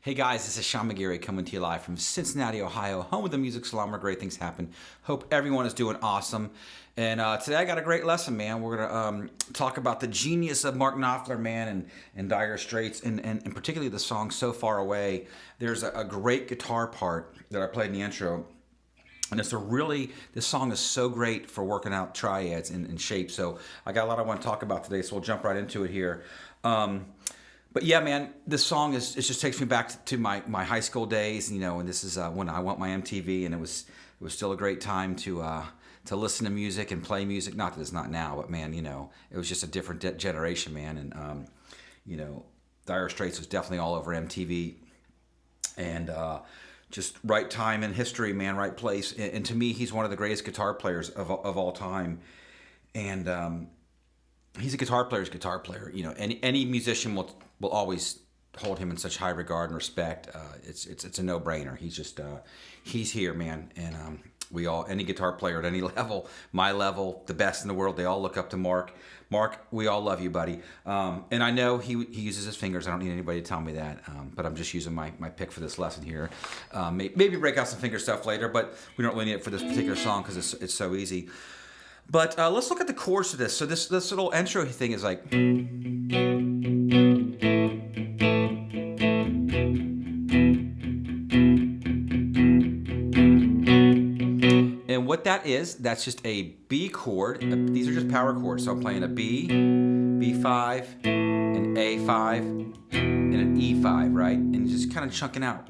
Hey guys, this is Sean McGarry coming to you live from Cincinnati, Ohio, home of the music salon where great things happen. Hope everyone is doing awesome. And today I got a great lesson, man. We're going to talk about the genius of Mark Knopfler, man, and Dire Straits, and particularly the song So Far Away. There's a great guitar part that I played in the intro. And this song is so great for working out triads and shape. So I got a lot I want to talk about today, so we'll jump right into it here. But yeah, man, this song it just takes me back to my high school days, and this is when I went my MTV, and it was still a great time to listen to music and play music. Not that it's not now, but man, it was just a different generation, man. And Dire Straits was definitely all over MTV, and just right time in history, man, right place. And to me, he's one of the greatest guitar players of all time. And he's a guitar player's guitar player. Any musician will always hold him in such high regard and respect. It's a no-brainer. He's here, man. And any guitar player at any level, my level, the best in the world, they all look up to Mark. Mark, we all love you, buddy. And I know he uses his fingers. I don't need anybody to tell me that. But I'm just using my pick for this lesson here. Maybe break out some finger stuff later, but we don't really need it for this particular song because it's so easy. But let's look at the chords to this. So this little intro thing is like... And what that is, that's just a B chord. These are just power chords. So I'm playing a B, B5, an A5, and an E5, right? And just kind of chunking out,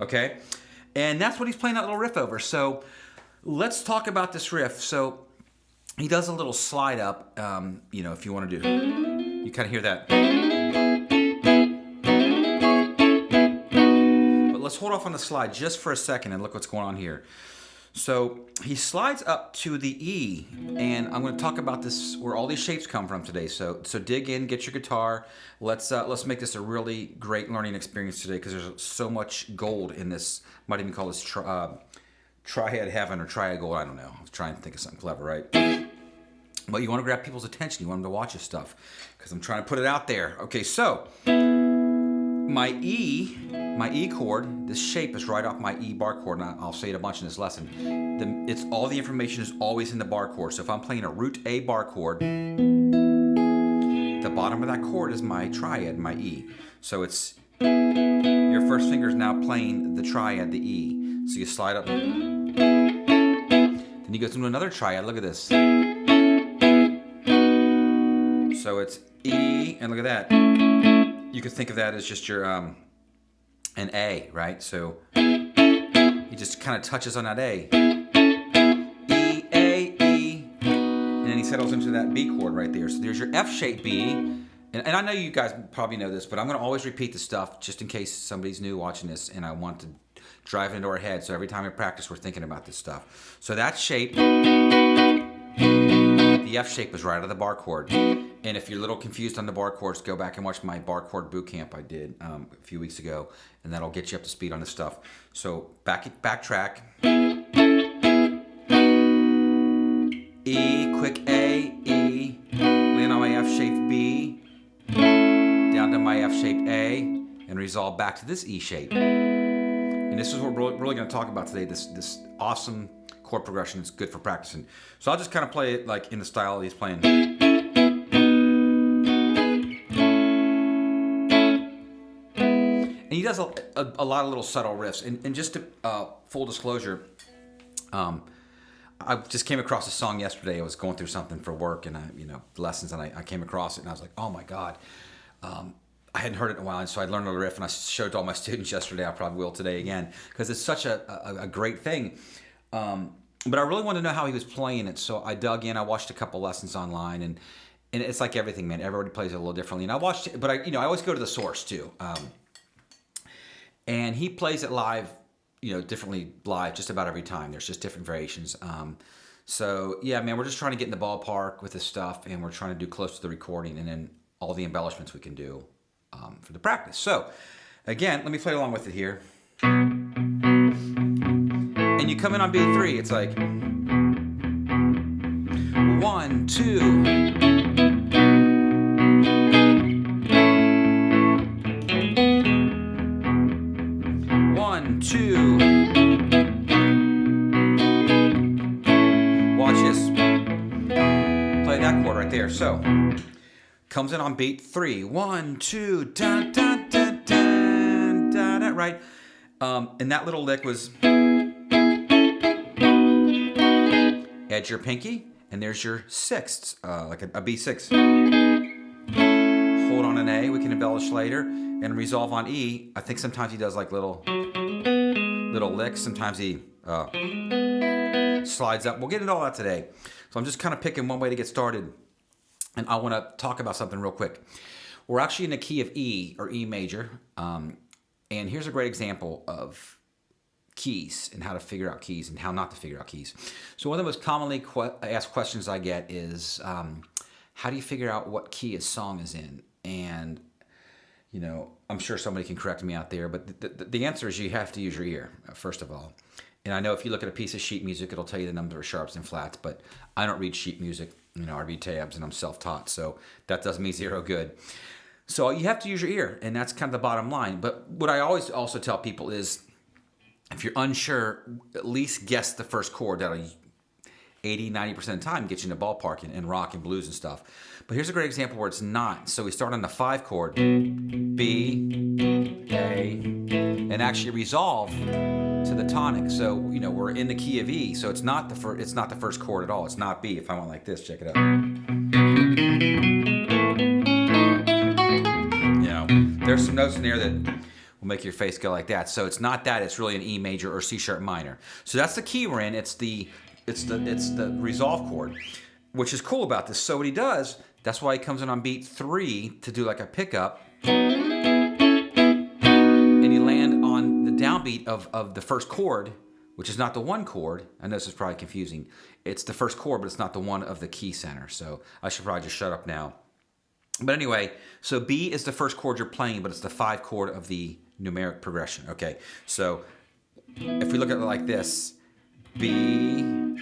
Okay? And that's what he's playing that little riff over. So let's talk about this riff. So he does a little slide up, if you want to do... You kind of hear that. But let's hold off on the slide just for a second and look what's going on here. So he slides up to the E, and I'm going to talk about this, where all these shapes come from today. So dig in, get your guitar. Let's make this a really great learning experience today, because there's so much gold in this. Might even call this Triad Heaven or Triad Gold. I don't know. I was trying to think of something clever, right? But you want to grab people's attention. You want them to watch this stuff, because I'm trying to put it out there. Okay, so my E chord, this shape is right off my E bar chord, and I'll say it a bunch in this lesson. All the information is always in the bar chord. So if I'm playing a root A bar chord, the bottom of that chord is my triad, my E. So it's your first finger is now playing the triad, the E. So you slide up, then you go through another triad. Look at this. So it's E, and look at that. You could think of that as just your an A, right? So he just kind of touches on that A. E, A, E. And then he settles into that B chord right there. So there's your F-shaped B. And I know you guys probably know this, but I'm going to always repeat the stuff just in case somebody's new watching this, and I want to drive it into our head. So every time we practice, we're thinking about this stuff. So that shape, the F shape is right out of the bar chord. And if you're a little confused on the bar chords, go back and watch my bar chord boot camp I did a few weeks ago, and that'll get you up to speed on this stuff. So backtrack. E, quick A, E, land on my F-shaped B, down to my F-shaped A, and resolve back to this E shape. And this is what we're really going to talk about today, this awesome chord progression. It's good for practicing. So I'll just kind of play it like in the style he's playing. And he does a lot of little subtle riffs. And just to full disclosure, I just came across a song yesterday. I was going through something for work and lessons, and I came across it, and I was like, oh my God. I hadn't heard it in a while, and so I learned a riff, and I showed it to all my students yesterday. I probably will today again, because it's such a great thing. But I really wanted to know how he was playing it, so I dug in. I watched a couple lessons online, and it's like everything, man. Everybody plays it a little differently. And I watched it, but I always go to the source too. And he plays it live, differently live just about every time. There's just different variations. So yeah, man, we're just trying to get in the ballpark with this stuff, and we're trying to do close to the recording, and then all the embellishments we can do for the practice. So again, let me play along with it here. And you come in on beat 3, it's like... 1, 2. One, two. Watch this. Play that chord right there. So, comes in on beat 3. 1, 2, dun, dun, dun, dun, dun, dun, right? And that little lick was edge your pinky, and there's your sixths, like a B6. Hold on an A, we can embellish later, and resolve on E. I think sometimes he does like little licks. Sometimes he slides up. We'll get into all that today. So I'm just kind of picking one way to get started. And I want to talk about something real quick. We're actually in the key of E, or E major. And here's a great example of keys and how to figure out keys and how not to figure out keys. So one of the most commonly asked questions I get is, how do you figure out what key a song is in? And, you know, I'm sure somebody can correct me out there, but the answer is you have to use your ear, first of all. And I know if you look at a piece of sheet music, it'll tell you the number of sharps and flats, but I don't read sheet music. You know, I read tabs and I'm self-taught, so that does me zero good. So you have to use your ear, and that's kind of the bottom line. But what I always also tell people is, if you're unsure, at least guess the first chord. That'll 80, 90% of the time get you in the ballpark in rock and blues and stuff. But here's a great example where it's not. So we start on the 5 chord, B, A, and actually resolve to the tonic. So, you know, we're in the key of E, so it's not the first chord at all. It's not B. If I went like this, check it out. You know, there's some notes in there that will make your face go like that. So it's not that. It's really an E major or C sharp minor. So that's the key we're in. It's the resolve chord, which is cool about this. So what he does, that's why he comes in on beat 3 to do like a pickup, and you land on the downbeat of the first chord, which is not the 1 chord. I know this is probably confusing. It's the first chord, but it's not the 1 of the key center. So I should probably just shut up now. But anyway, so B is the first chord you're playing, but it's the 5 chord of the numeric progression. Okay, so if we look at it like this, B,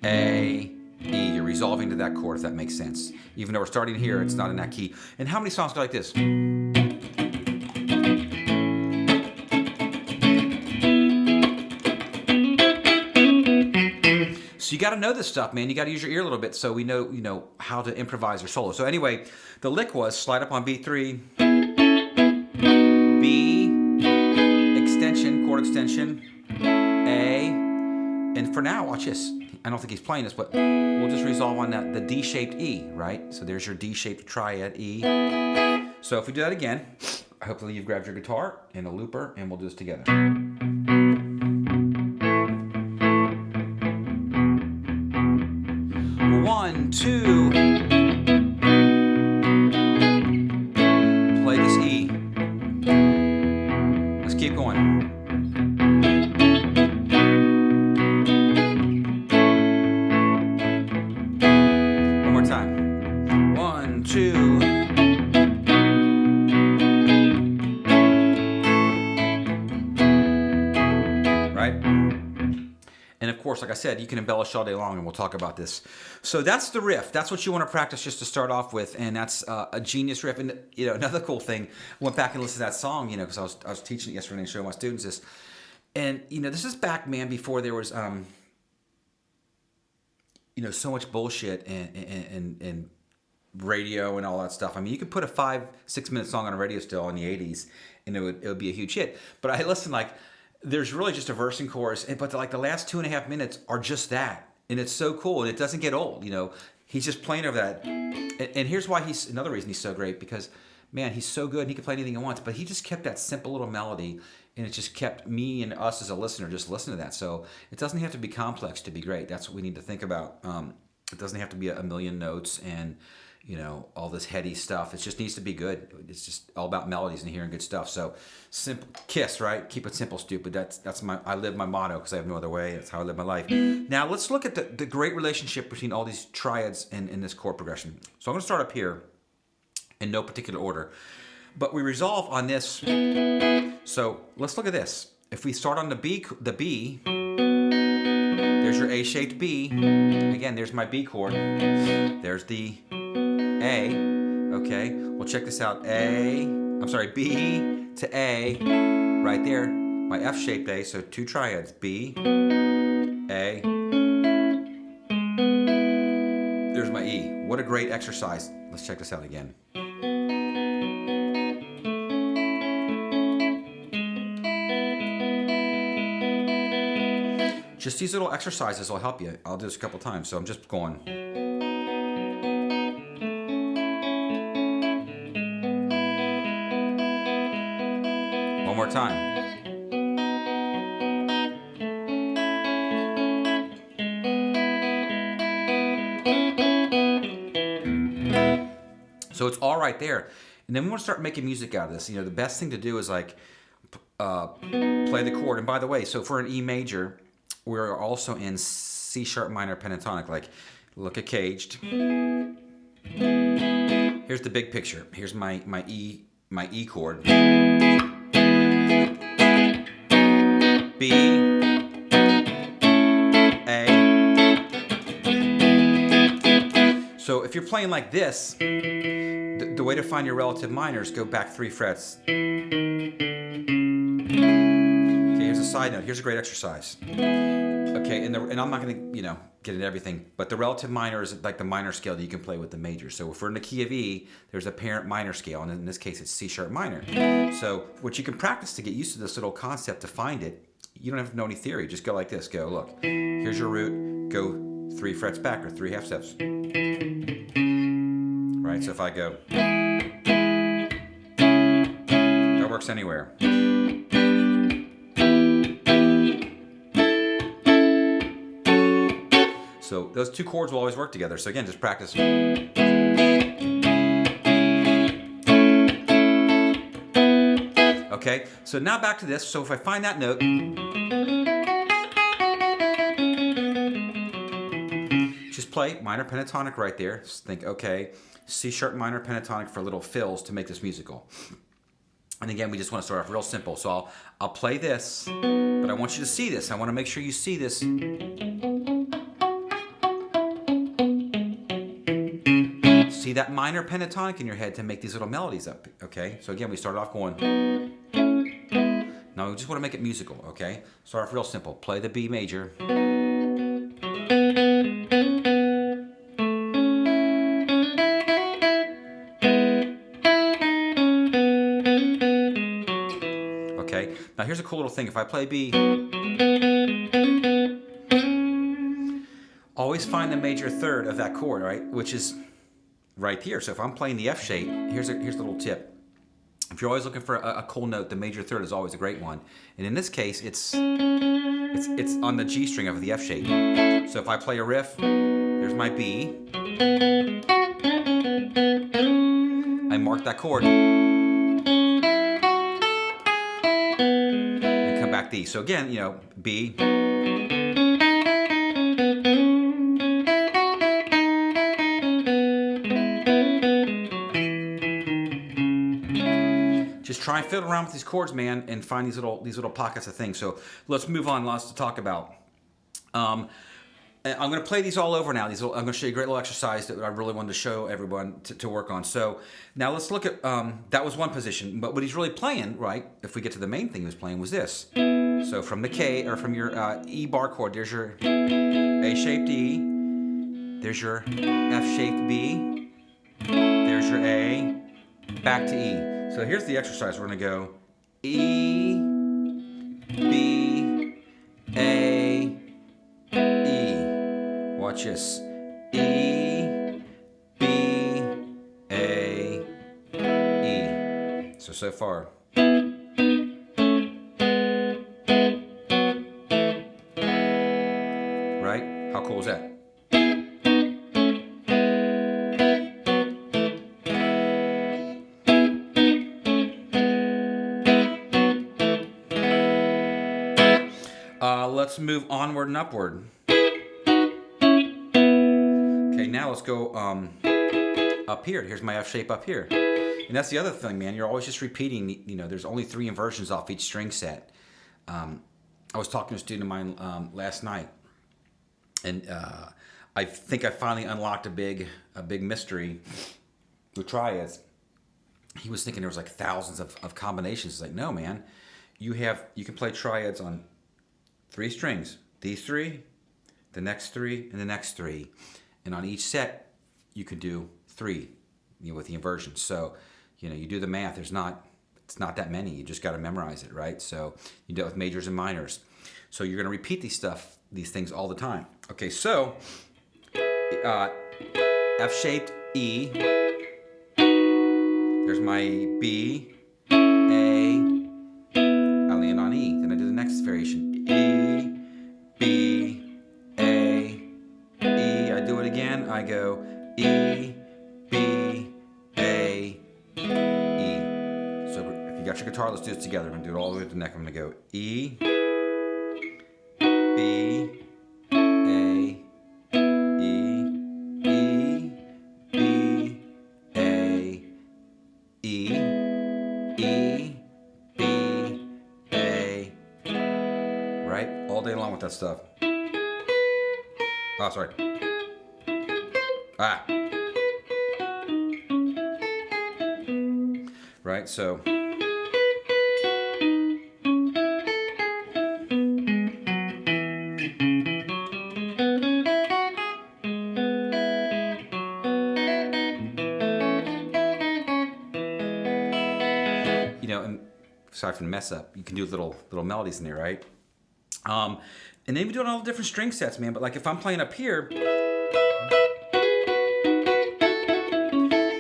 A, E, you're resolving to that chord, if that makes sense. Even though we're starting here, it's not in that key. And how many songs go like this? So you got to know this stuff, man. You got to use your ear a little bit so we know, you know, how to improvise or solo. So anyway, the lick was slide up on beat 3, B, extension, chord extension, A, and for now, watch this. I don't think he's playing this, but we'll just resolve on that, the D-shaped E, right? So there's your D-shaped triad E. So if we do that again, hopefully you've grabbed your guitar and a looper, and we'll do this together. 1, 2. Play this E. Let's keep going. One more time. 1, 2. Right? And of course, like I said, you can embellish all day long, and we'll talk about this. So that's the riff. That's what you want to practice just to start off with, and that's a genius riff. And you know, another cool thing, I went back and listened to that song, you know, because I was teaching it yesterday and showing my students this. And you know, this is back, man, before there was you know, so much bullshit and radio and all that stuff. I mean, you could put a 5-6 minute song on a radio still in the 80s, and it would be a huge hit. But I listened, like, there's really just a verse and chorus, but the last 2.5 minutes are just that, and it's so cool, and it doesn't get old. You know, he's just playing over that, and here's why another reason he's so great, because man, he's so good, and he can play anything he wants, but he just kept that simple little melody, and it just kept me and us as a listener just listening to that. So it doesn't have to be complex to be great. That's what we need to think about. It doesn't have to be a million notes and, you know, all this heady stuff. It just needs to be good. It's just all about melodies and hearing good stuff. So simple, KISS, right? Keep it simple, stupid. I live my motto because I have no other way. That's how I live my life. Now let's look at the great relationship between all these triads and this chord progression. So I'm going to start up here in no particular order, but we resolve on this. So let's look at this. If we start on the B, there's your A-shaped B. Again, there's my B chord. There's the A. Okay, well check this out. B to A, right there. My F-shaped A, so 2 triads. B, A. There's my E. What a great exercise. Let's check this out again. Just these little exercises will help you. I'll do this a couple times, so I'm just going. One more time. So it's all right there. And then we want to start making music out of this. You know, the best thing to do is like play the chord. And by the way, so for an E major, we're also in C sharp minor pentatonic. Like, look at Caged. Here's the big picture. Here's my E chord. B, A. So if you're playing like this, the way to find your relative minors, go back 3 frets. Okay, here's a side note. Here's a great exercise. Okay, and I'm not going to, get into everything, but the relative minor is like the minor scale that you can play with the major. So if we're in the key of E, there's a parent minor scale, and in this case, it's C sharp minor. So what you can practice to get used to this little concept, to find it, you don't have to know any theory. Just go like this. Go, look, here's your root. Go 3 frets back, or 3 half steps. Right, so if I go, that works anywhere. So those 2 chords will always work together. So again, just practice. Okay, so now back to this. So if I find that note, just play minor pentatonic right there. Just think, okay, C sharp minor pentatonic for little fills to make this musical. And again, we just want to start off real simple. So I'll play this, but I want you to see this. I want to make sure you see this. See that minor pentatonic in your head to make these little melodies up, okay? So again, we start off going. Now we just want to make it musical, okay? Start off real simple. Play the B major. Okay, now here's a cool little thing. If I play B, always find the major third of that chord, right? Which is right here. So if I'm playing the F shape, here's a little tip. If you're always looking for a cool note, the major third is always a great one. And in this case, it's on the G string of the F shape. So if I play a riff, there's my B. I mark that chord. And come back D. So again, B. Just try and fiddle around with these chords, man, and find these little pockets of things. So let's move on. Lots to talk about. I'm going to play these all over now. I'm going to show you a great little exercise that I really wanted to show everyone to work on. So now let's look at that was one position. But what he's really playing, right? If we get to the main thing he was playing, was this. So from the K, or from your E bar chord, there's your A-shaped E. There's your F-shaped B. There's your A. Back to E. So here's the exercise. We're going to go E, B, A, E. Watch this. E, B, A, E. So far. Right? How cool is that? Let's move onward and upward. Okay, now let's go up here. Here's my F shape up here. And that's the other thing, man. You're always just repeating, there's only 3 inversions off each string set. I was talking to a student of mine last night, And I think I finally unlocked a big mystery with Triads. He was thinking there was like thousands of combinations. It's like, no, man, you can play Triads on 3 strings. These 3, the next 3, and the next 3. And on each set, you could do 3, with the inversion. So, you do the math. It's not that many. You just got to memorize it, right? So you do it with majors and minors. So you're going to repeat these things all the time. Okay, so F-shaped E. There's my B, A. I land on E. Then I do the next variation. E, B, A, E. I do it again. I go E, B, A, E. So if you got your guitar, let's do this together. I'm going to do it all the way to the neck. I'm going to go E, B, A, E, E, B, A, E, E, B, A, right? All day long with that stuff. Oh, sorry. Right, so. And aside from the mess up, you can do little melodies in there, right? And then we do it on all the different string sets, man. But like if I'm playing up here,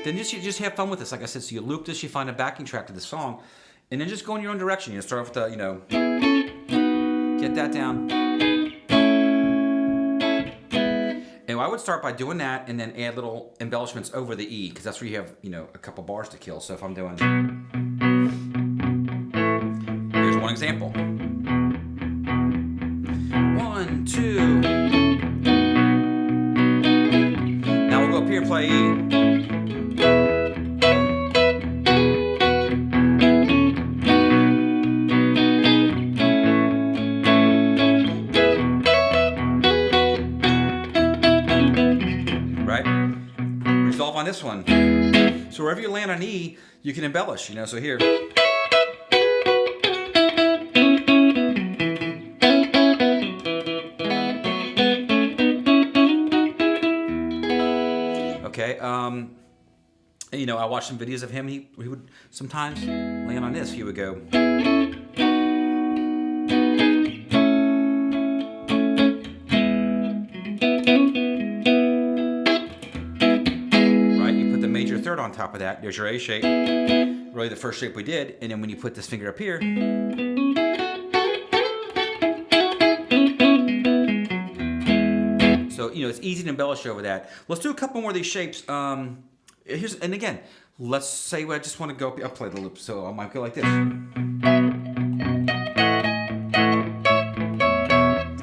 then you just have fun with this. Like I said, so you loop this, you find a backing track to the song, and then just go in your own direction. Start off with the, get that down. And I would start by doing that and then add little embellishments over the E, because that's where you have, a couple bars to kill. So if I'm doing, here's one example. 1, 2. Now we'll go up here and play E. Resolve on this one. So wherever you land on E, you can embellish, so here. Okay, I watched some videos of him. He would sometimes land on this. He would go. Third on top of that, there's your A shape, really the first shape we did, and then when you put this finger up here, so it's easy to embellish over that. Let's do a couple more of these shapes. And again, let's say I just want to go. I'll play the loop, so I might go like this.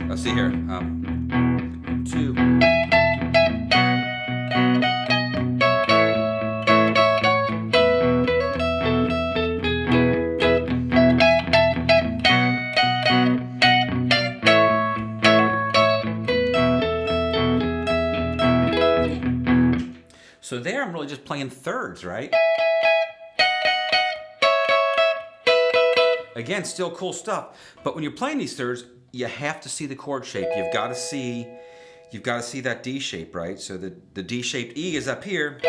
Let's see here. 2. So there I'm really just playing thirds, right? Again, still cool stuff. But when you're playing these thirds, you have to see the chord shape. You've got to see that D shape, right? So the D-shaped E is up here.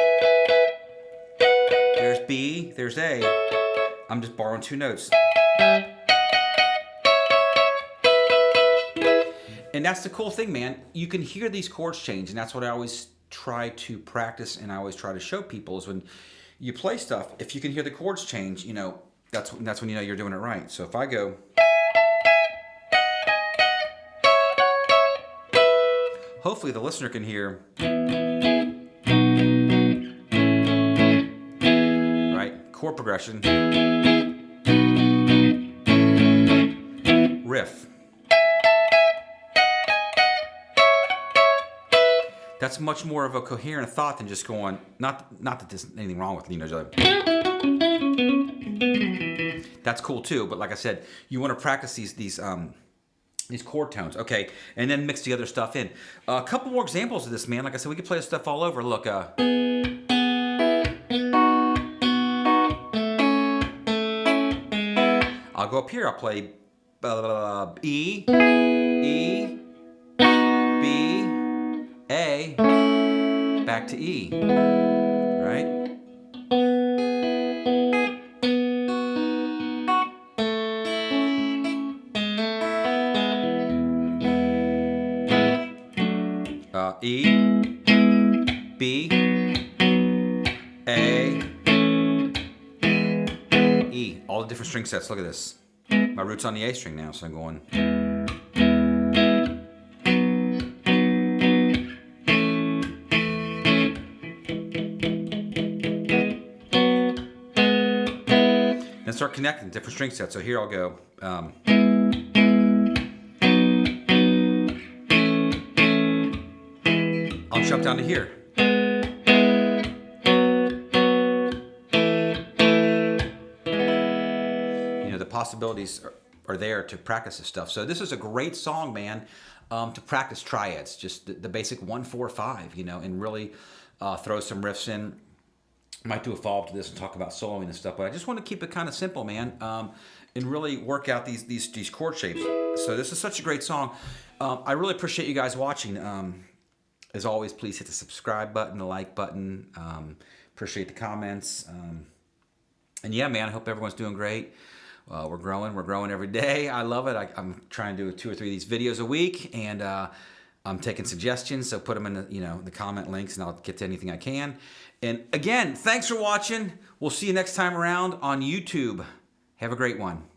There's B, there's A. I'm just borrowing 2 notes. And that's the cool thing, man. You can hear these chords change, and that's what I always try to practice, and I always try to show people is when you play stuff, if you can hear the chords change, that's when you know you're doing it right. So if I go, hopefully the listener can hear, right? Chord progression, riff. That's much more of a coherent thought than just going, not that there's anything wrong with, that's cool too, but like I said, you want to practice these These chord tones, okay, and then mix the other stuff in. A couple more examples of this, man. Like I said, we can play this stuff all over. Look, I'll go up here. I'll play E, E, B, A, back to E, right? E, B, A, E. All the different string sets. Look at this. My root's on the A string now, so I'm going. And start connecting different string sets. So here I'll go. I'll jump down to here. You know, the possibilities are there to practice this stuff. So this is a great song, man, to practice triads. Just the basic 1, 4, 5, you know, and really throw some riffs in. Might do a follow-up to this and talk about soloing and stuff, but I just want to keep it kind of simple, man, and really work out these chord shapes. So this is such a great song. I really appreciate you guys watching. As always, please hit the subscribe button, the like button. Appreciate the comments. And yeah, man, I hope everyone's doing great. We're growing every day. I love it. I'm trying to do 2 or 3 of these videos a week, and I'm taking suggestions. So put them in the comment links, and I'll get to anything I can. And again, thanks for watching. We'll see you next time around on YouTube. Have a great one.